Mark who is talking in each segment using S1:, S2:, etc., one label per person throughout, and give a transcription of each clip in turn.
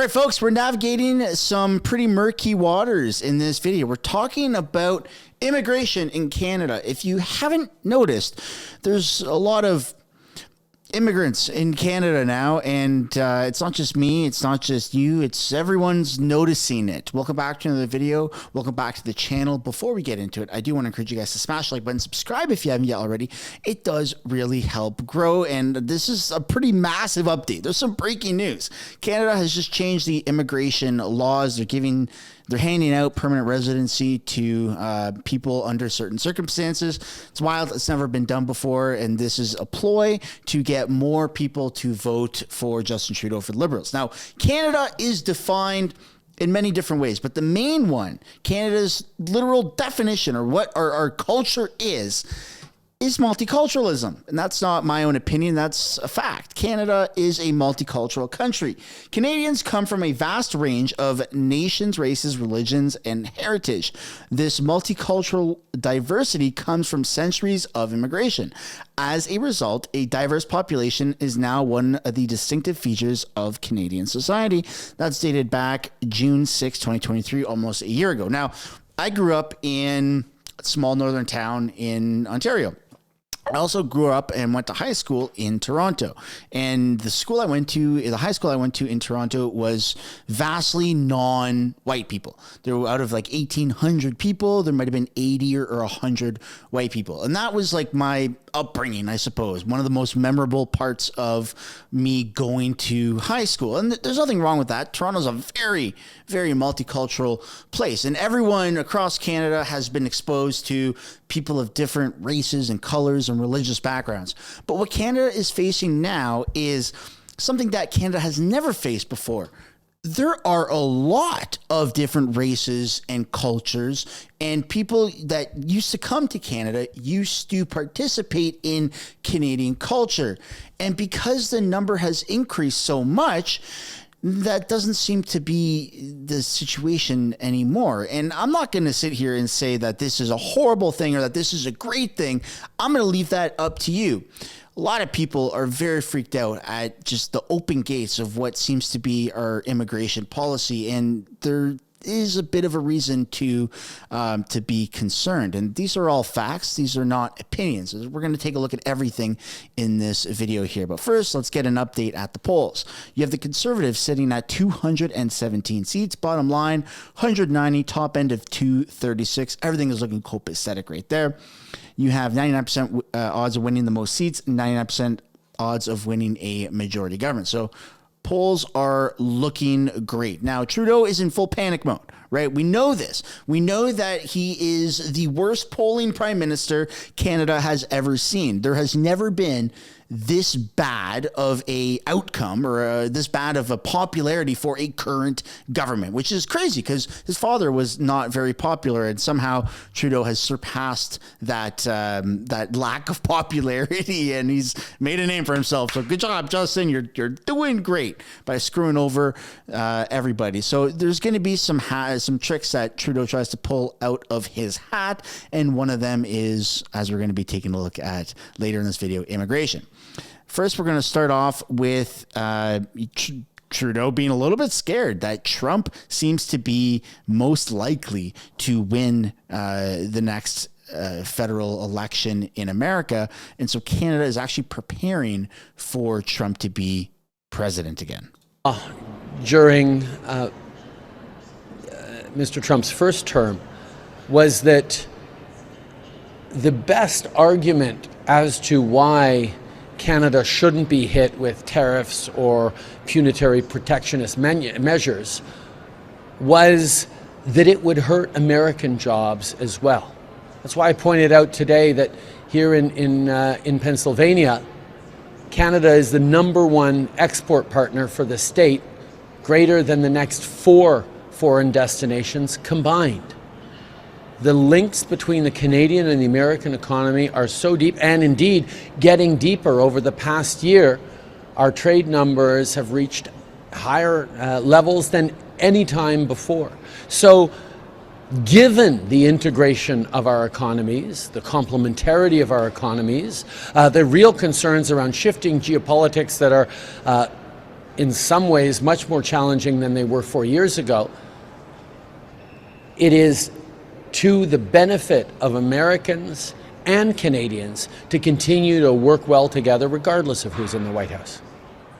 S1: right, folks, we're navigating some pretty murky waters in this video. We're talking about immigration in Canada. If you haven't noticed, there's a lot of immigrants in Canada now, and it's not just me, it's not just you, it's everyone's noticing it. Welcome back to another video. Welcome back to the channel. Before we get into it, I do want to encourage you guys to smash the like button, subscribe if you haven't yet already. It does really help grow, and this is a pretty massive update. There's some breaking news. Canada has just changed the immigration laws. They're handing out permanent residency to people under certain circumstances. It's wild. It's never been done before. And this is a ploy to get more people to vote for Justin Trudeau for the Liberals. Now, Canada is defined in many different ways, but the main one, Canada's literal definition, or what our culture is multiculturalism. And that's not my own opinion. That's a fact. Canada is a multicultural country. Canadians come from a vast range of nations, races, religions, and heritage. This multicultural diversity comes from centuries of immigration. As a result, a diverse population is now one of the distinctive features of Canadian society. That's dated back June 6, 2023, almost a year ago. Now, I grew up in a small northern town in Ontario. I also grew up and went to high school in Toronto, and the high school I went to in Toronto was vastly non-white people. There were, out of like 1,800 people, there might have been 80 or 100 white people. And that was like my upbringing, I suppose. One of the most memorable parts of me going to high school. And there's nothing wrong with that. Toronto's a very, very multicultural place. And everyone across Canada has been exposed to people of different races and colors and religious backgrounds. But what Canada is facing now is something that Canada has never faced before. There are a lot of different races and cultures, and people that used to come to Canada used to participate in Canadian culture. And because the number has increased so much, that doesn't seem to be the situation anymore. And I'm not going to sit here and say that this is a horrible thing or that this is a great thing. I'm going to leave that up to you. A lot of people are very freaked out at just the open gates of what seems to be our immigration policy, and there is a bit of a reason to be concerned. And these are all facts. These are not opinions. We're going to take a look at everything in this video here. But first, let's get an update at the polls. You have the Conservatives sitting at 217 seats. Bottom line, 190, top end of 236. Everything is looking copacetic right there. You have 99% odds of winning the most seats, 99% odds of winning a majority government. So polls are looking great. Now, Trudeau is in full panic mode, right? We know this. We know that he is the worst polling prime minister Canada has ever seen. There has never been this bad of a outcome or this bad of a popularity for a current government, which is crazy because his father was not very popular, and somehow Trudeau has surpassed that lack of popularity, and he's made a name for himself. So good job, Justin. You're doing great by screwing over everybody. So there's going to be some tricks that Trudeau tries to pull out of his hat, and one of them is, as we're going to be taking a look at later in this video, immigration. First, we're going to start off with Trudeau being a little bit scared that Trump seems to be most likely to win the next federal election in America. And so Canada is actually preparing for Trump to be president again.
S2: During Mr. Trump's first term was that the best argument as to why Canada shouldn't be hit with tariffs or punitive protectionist measures was that it would hurt American jobs as well. That's why I pointed out today that here in Pennsylvania, Canada is the #1 export partner for the state, greater than the next 4 foreign destinations combined. The links between the Canadian and the American economy are so deep, and indeed getting deeper over the past year. Our trade numbers have reached higher levels than any time before. So given the integration of our economies, the complementarity of our economies, the real concerns around shifting geopolitics that are in some ways much more challenging than they were 4 years ago, it is to the benefit of Americans and Canadians to continue to work well together regardless of who's in the White House.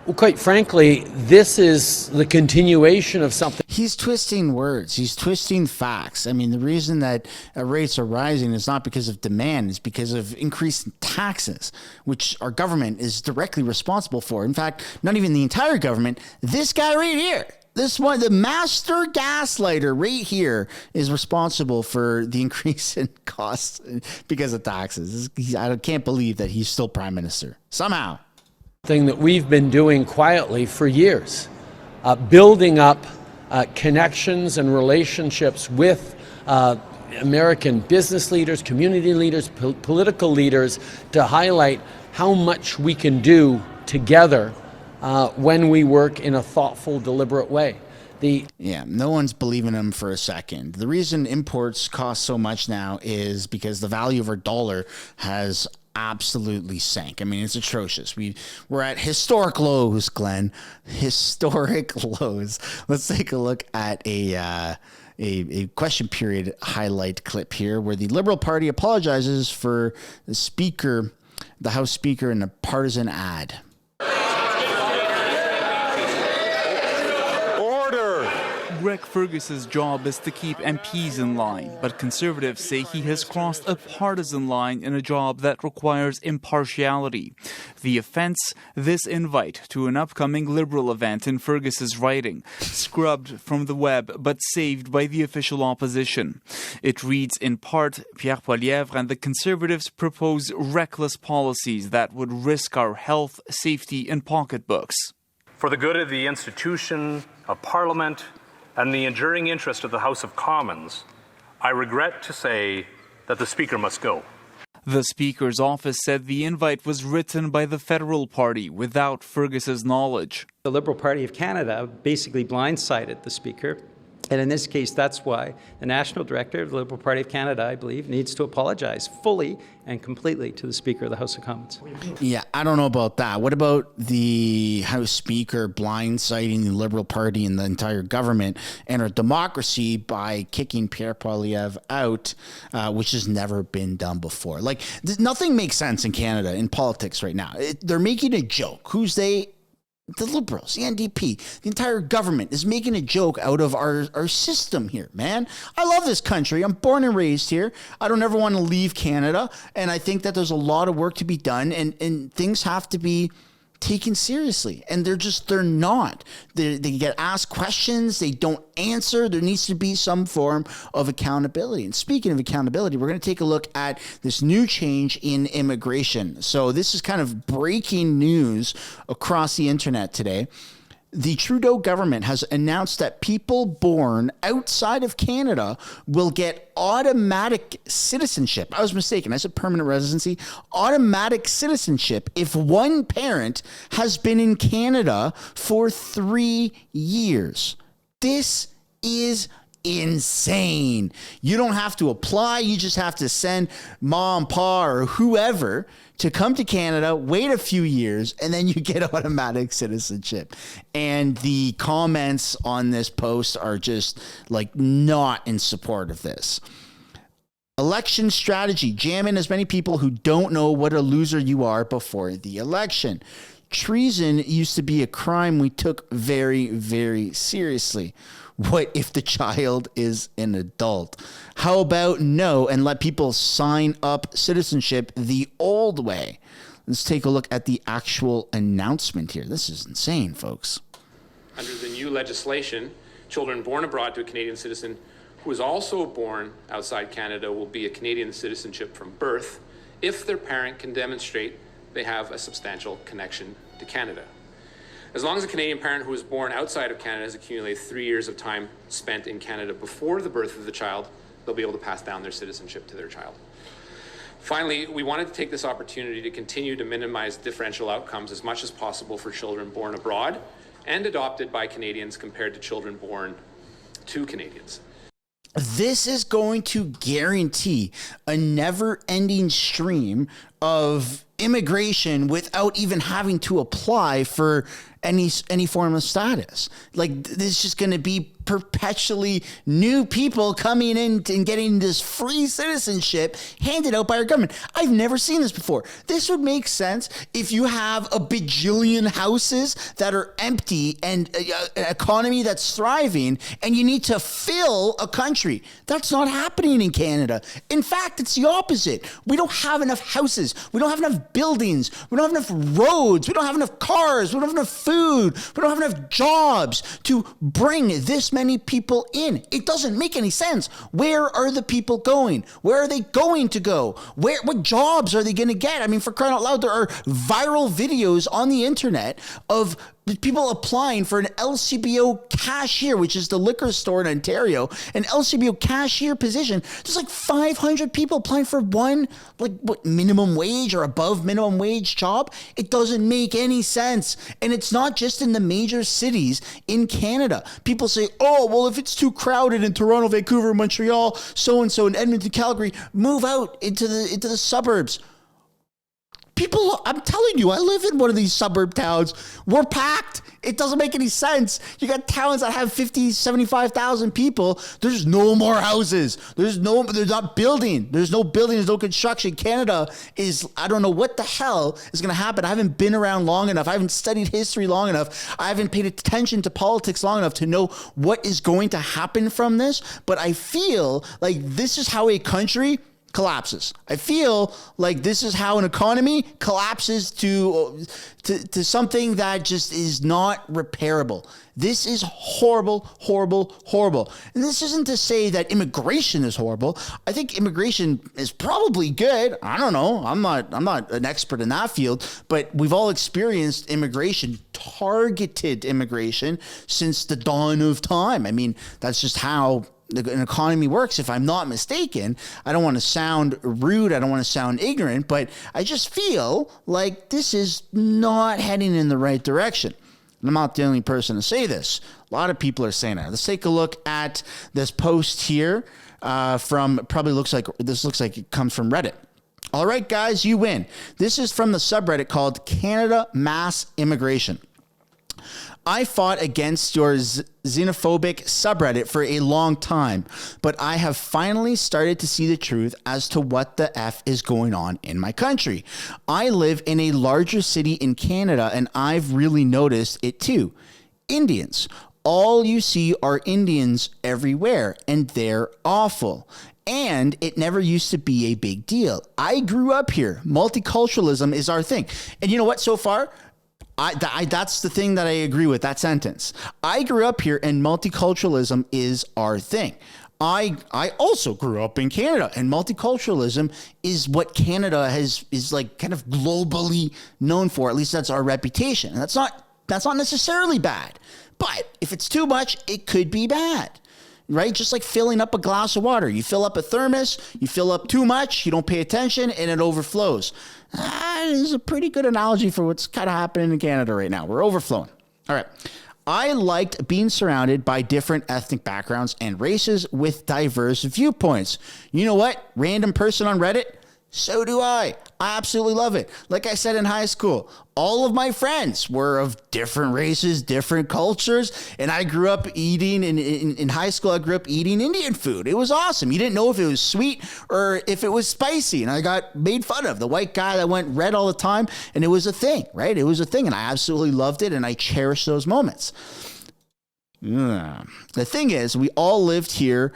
S2: Well, quite frankly, this is the continuation of something.
S1: He's twisting words. He's twisting facts. I mean, the reason that rates are rising is not because of demand. It's because of increased taxes, which our government is directly responsible for. In fact, not even the entire government. This guy right here, this one, the master gaslighter right here, is responsible for the increase in costs because of taxes. I can't believe that he's still prime minister somehow.
S2: Thing that we've been doing quietly for years, building up connections and relationships with American business leaders, community leaders, political leaders to highlight how much we can do together when we work in a thoughtful, deliberate way.
S1: Yeah, no one's believing him for a second. The reason imports cost so much now is because the value of our dollar has absolutely sank. I mean, it's atrocious. We're at historic lows, Glenn. Historic lows. Let's take a look at a question period highlight clip here where the Liberal Party apologizes for the House Speaker, in a partisan ad.
S3: Greg Fergus's job is to keep MPs in line, but Conservatives say he has crossed a partisan line in a job that requires impartiality. The offence, this invite to an upcoming Liberal event in Fergus's writing, scrubbed from the web but saved by the official opposition. It reads in part, Pierre Poilievre and the Conservatives propose reckless policies that would risk our health, safety and pocketbooks.
S4: For the good of the institution, of Parliament, and the enduring interest of the House of Commons, I regret to say that the Speaker must go.
S3: The Speaker's office said the invite was written by the Federal Party without Fergus's knowledge.
S5: The Liberal Party of Canada basically blindsided the Speaker. And in this case, that's why the National Director of the Liberal Party of Canada, I believe, needs to apologize fully and completely to the Speaker of the House of Commons.
S1: Yeah, I don't know about that. What about the House Speaker blindsiding the Liberal Party and the entire government and our democracy by kicking Pierre Poilievre out, which has never been done before? Like, nothing makes sense in Canada in politics right now. They're making a joke. Who's they? The Liberals, the NDP, the entire government is making a joke out of our system here, man. I love this country. I'm born and raised here. I don't ever want to leave Canada. And I think that there's a lot of work to be done and things have to be taken seriously. And they're not. They get asked questions. They don't answer. There needs to be some form of accountability. And speaking of accountability, we're going to take a look at this new change in immigration. So this is kind of breaking news across the internet today. The Trudeau government has announced that people born outside of Canada will get automatic citizenship. I was mistaken. I said permanent residency. Automatic citizenship if one parent has been in Canada for 3 years. This is insane. You don't have to apply. You just have to send mom, pa, or whoever to come to Canada, wait a few years, and then you get automatic citizenship. And the comments on this post are just like not in support of this. Election strategy. Jam in as many people who don't know what a loser you are before the election. Treason used to be a crime we took very, very seriously. What if the child is an adult? How about no and let people sign up citizenship the old way? Let's take a look at the actual announcement here. This is insane, folks.
S6: Under the new legislation, children born abroad to a Canadian citizen who is also born outside Canada will be a Canadian citizenship from birth if their parent can demonstrate they have a substantial connection to Canada. As long as a Canadian parent who was born outside of Canada has accumulated 3 years of time spent in Canada before the birth of the child, they'll be able to pass down their citizenship to their child. Finally, we wanted to take this opportunity to continue to minimize differential outcomes as much as possible for children born abroad and adopted by Canadians compared to children born to Canadians.
S1: This is going to guarantee a never-ending stream of immigration without even having to apply for any form of status. Like, there's just going to be perpetually new people coming in and getting this free citizenship handed out by our government. I've never seen this before. This would make sense if you have a bajillion houses that are empty and an economy that's thriving, and you need to fill a country. That's not happening in Canada. In fact, it's the opposite. We don't have enough houses. We don't have enough buildings. We don't have enough roads. We don't have enough cars. We don't have enough food. We don't have enough jobs to bring this many people in. It doesn't make any sense. Where are the people going? Where are they going to go? What jobs are they going to get? I mean, for crying out loud, there are viral videos on the internet of people applying for an LCBO cashier, which is the liquor store in Ontario, an LCBO cashier position. There's like 500 people applying for one, minimum wage or above minimum wage job. It doesn't make any sense. And it's not just in the major cities in Canada. People say, oh, well, if it's too crowded in Toronto, Vancouver, Montreal, so-and-so in Edmonton, Calgary, move out into the suburbs. People, I'm telling you, I live in one of these suburb towns. We're packed. It doesn't make any sense. You got towns that have 50, 75,000 people. There's no more houses. There's not building. There's no building. There's no construction. Canada is, I don't know what the hell is going to happen. I haven't been around long enough. I haven't studied history long enough. I haven't paid attention to politics long enough to know what is going to happen from this. But I feel like this is how a country collapses. I feel like this is how an economy collapses to something that just is not repairable. This is horrible, horrible, horrible. And this isn't to say that immigration is horrible. I think immigration is probably good. I don't know. I'm not an expert in that field, but we've all experienced immigration, targeted immigration, since the dawn of time. I mean, that's just how an economy works, if I'm not mistaken. I don't want to sound rude. I don't want to sound ignorant, but I just feel like this is not heading in the right direction. And I'm not the only person to say this. A lot of people are saying that. Let's take a look at this post here looks like it comes from Reddit. All right, guys, you win. This is from the subreddit called Canada Mass Immigration. I fought against your xenophobic subreddit for a long time, but I have finally started to see the truth as to what the F is going on in my country. I live in a larger city in Canada, and I've really noticed it too. Indians. All you see are Indians everywhere, and they're awful. And it never used to be a big deal. I grew up here. Multiculturalism is our thing. And you know what, so far? That's the thing that I agree with, that sentence. I grew up here and multiculturalism is our thing. I also grew up in Canada, and multiculturalism is what Canada is like kind of globally known for. At least that's our reputation. And that's not necessarily bad. But if it's too much, it could be bad. Right? Just like filling up a glass of water. You fill up a thermos, you fill up too much, you don't pay attention, and it overflows. That is a pretty good analogy for what's kind of happening in Canada right now. We're overflowing. All right. I liked being surrounded by different ethnic backgrounds and races with diverse viewpoints. You know what? Random person on Reddit? So do I. I absolutely love it. Like I said in high school, all of my friends were of different races, different cultures, and I grew up eating, in high school, I grew up eating Indian food. It was awesome. You didn't know if it was sweet or if it was spicy, and I got made fun of. The white guy that went red all the time, and it was a thing, right? It was a thing, and I absolutely loved it, and I cherish those moments. The thing is, we all lived here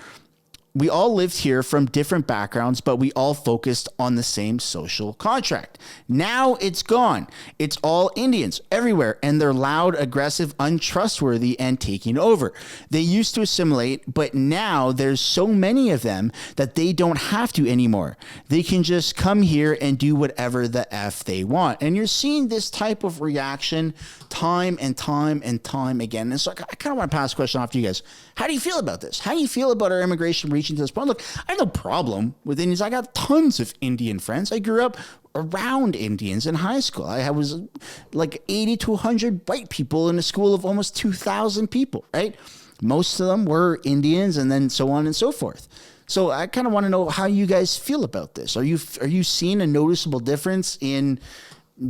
S1: from different backgrounds, but we all focused on the same social contract. Now it's gone. It's all Indians everywhere, and they're loud, aggressive, untrustworthy, and taking over. They used to assimilate, but now there's so many of them that they don't have to anymore. They can just come here and do whatever the F they want. And you're seeing this type of reaction time and time and time again. And so I kind of want to pass a question off to you guys. How do you feel about this? How do you feel about our immigration reaching to this point? Look, I have no problem with Indians. I got tons of Indian friends. I grew up around Indians in high school. I was like 80 to 100 white people in a school of almost 2,000 people, right? Most of them were Indians, and then so on and so forth. So I kind of want to know how you guys feel about this. Are you seeing a noticeable difference in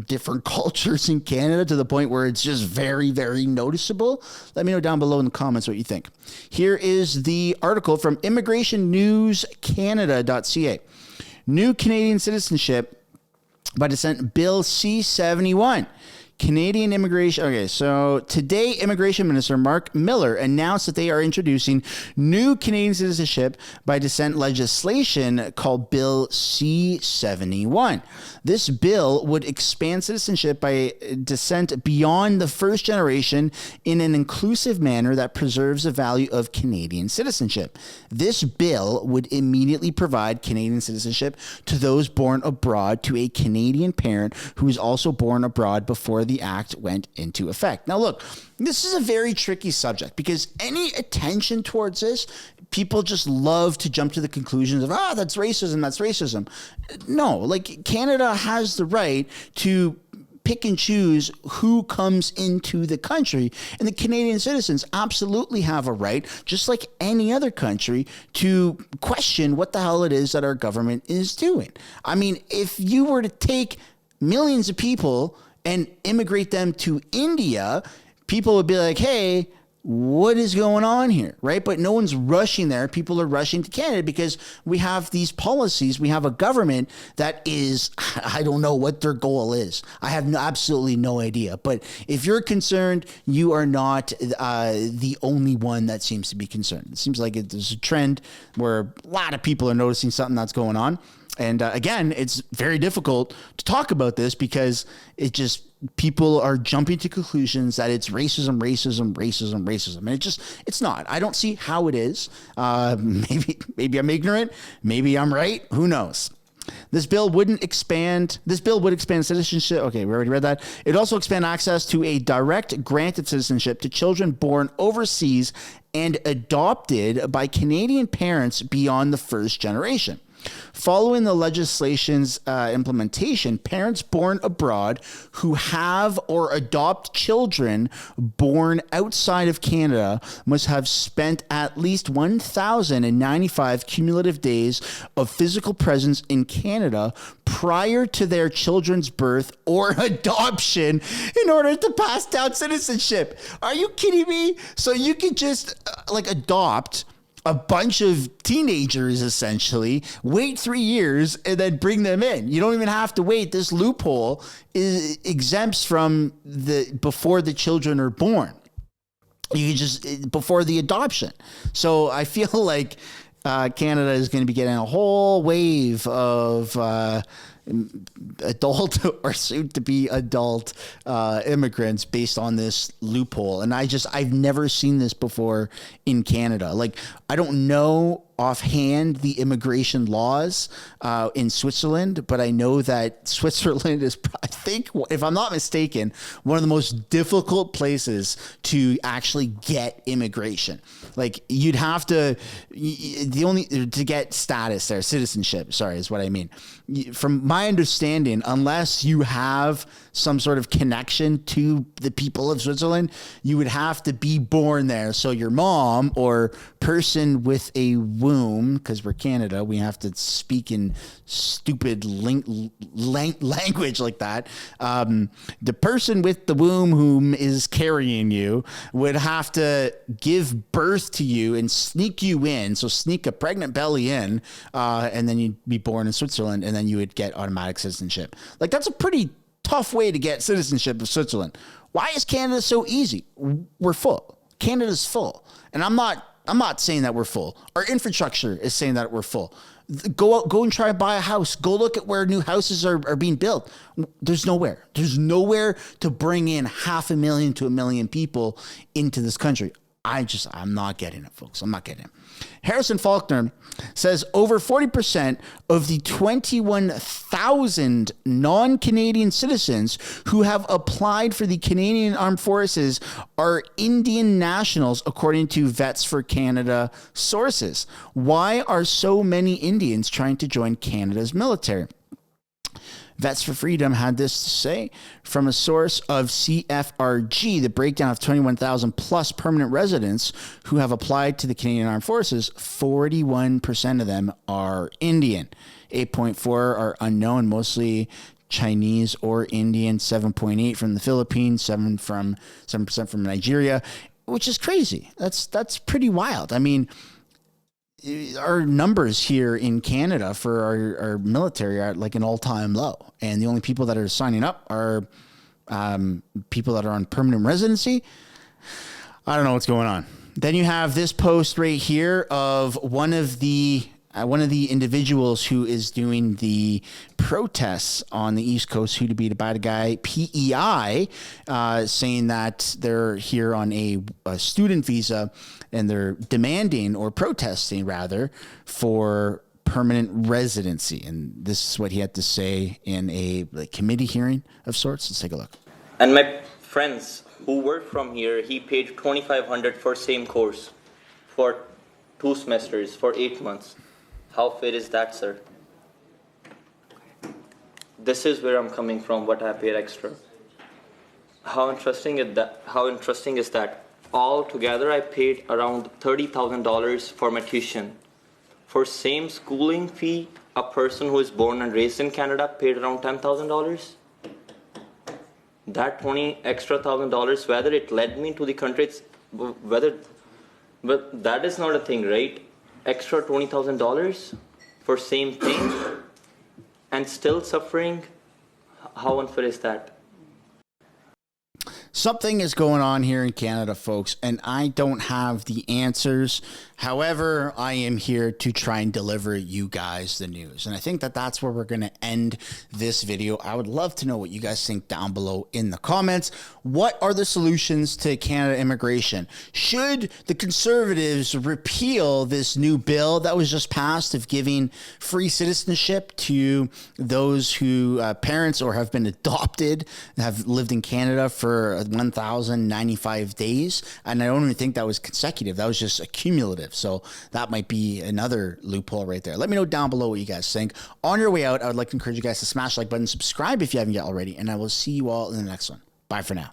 S1: different cultures in Canada to the point where it's just very, very noticeable? Let me know down below in the comments what you think. Here is the article from immigration.newscanada.ca. New Canadian citizenship by descent bill C-71. Canadian immigration. Okay, so today, Immigration Minister Mark Miller announced that they are introducing new Canadian citizenship by descent legislation called Bill C-71. This bill would expand citizenship by descent beyond the first generation in an inclusive manner that preserves the value of Canadian citizenship. This bill would immediately provide Canadian citizenship to those born abroad to a Canadian parent who is also born abroad before the act went into effect. Now, look, this is a very tricky subject because any attention towards this, people just love to jump to the conclusions of, that's racism, that's racism. No, like Canada has the right to pick and choose who comes into the country, and the Canadian citizens absolutely have a right, just like any other country, to question what the hell it is that our government is doing. I mean, if you were to take millions of people and immigrate them to India, people would be like, hey, what is going on here, right? But no one's rushing there. People are rushing to Canada because we have these policies. We have a government that is, I don't know what their goal is. I have absolutely no idea. But if you're concerned, you are not the only one that seems to be concerned. It seems like there's a trend where a lot of people are noticing something that's going on. And again, it's very difficult to talk about this because people are jumping to conclusions that it's racism. And it's not. I don't see how it is. Maybe I'm ignorant. Maybe I'm right. Who knows? This bill would expand citizenship. Okay, we already read that. It also expand access to a direct grant of citizenship to children born overseas and adopted by Canadian parents beyond the first generation. Following the legislation's implementation, parents born abroad who have or adopt children born outside of Canada must have spent at least 1,095 cumulative days of physical presence in Canada prior to their children's birth or adoption in order to pass down citizenship. Are you kidding me? So you could just adopt a bunch of teenagers, essentially, wait 3 years and then bring them in. You don't even have to wait. This loophole exempts from before the children are born. You can just before the adoption. So I feel like Canada is going to be getting a whole wave of adult or soon to be adult immigrants based on this loophole. And I've never seen this before in Canada. Like, I don't know offhand the immigration laws in Switzerland, but I know that Switzerland is, I think, if I'm not mistaken, one of the most difficult places to actually get immigration. Like, you'd have to, to get status there, citizenship, sorry, is what I mean. From my understanding, unless you have some sort of connection to the people of Switzerland, you would have to be born there. So your mom or person with a womb, because we're Canada, we have to speak in stupid language like that. The person with the womb whom is carrying you would have to give birth to you and sneak you in. So sneak a pregnant belly in, and then you'd be born in Switzerland, and then you would get automatic citizenship. Like, that's a pretty tough way to get citizenship of Switzerland. Why is Canada so easy? We're full. Canada's full. And I'm not saying that we're full. Our infrastructure is saying that we're full. Go and try to buy a house. Go look at where new houses are being built. There's nowhere. There's nowhere to bring in 500,000 to 1 million people into this country. I'm not getting it, folks. I'm not getting it. Harrison Faulkner says over 40% of the 21,000 non-Canadian citizens who have applied for the Canadian Armed Forces are Indian nationals, according to Vets for Canada sources. Why are so many Indians trying to join Canada's military? Vets for Freedom had this to say from a source of CFRG, the breakdown of 21,000 plus permanent residents who have applied to the Canadian Armed Forces, 41% of them are Indian. 8.4 are unknown, mostly Chinese or Indian, 7.8 from the Philippines, 7% from Nigeria, which is crazy. That's pretty wild. I mean, our numbers here in Canada for our military are like an all-time low, and the only people that are signing up are people that are on permanent residency. I don't know what's going on. Then you have this post right here of one of the individuals who is doing the protests on the East Coast, who to be the bad guy, PEI, saying that they're here on a student visa and they're demanding or protesting rather for permanent residency. And this is what he had to say in a committee hearing of sorts. Let's take a look.
S7: And my friends who work from here, he paid $2,500 for same course for 2 semesters for 8 months. How fair is that, sir? This is where I'm coming from, what I paid extra. How interesting is that? All together, I paid around $30,000 for my tuition. For same schooling fee, a person who is born and raised in Canada paid around $10,000. That $20,000, whether it led me to the country, but that is not a thing, right? Extra $20,000 for same thing and still suffering. How unfair is that?
S1: Something is going on here in Canada, folks, and I don't have the answers. However, I am here to try and deliver you guys the news. And I think that that's where we're going to end this video. I would love to know what you guys think down below in the comments. What are the solutions to Canada immigration? Should the Conservatives repeal this new bill that was just passed of giving free citizenship to those who parents or have been adopted, have lived in Canada for 1,095 days? And I don't even think that was consecutive. That was just accumulative. So that might be another loophole right there. Let me know down below what you guys think. On your way out, I would like to encourage you guys to smash the like button, subscribe if you haven't yet already, and I will see you all in the next one. Bye for now.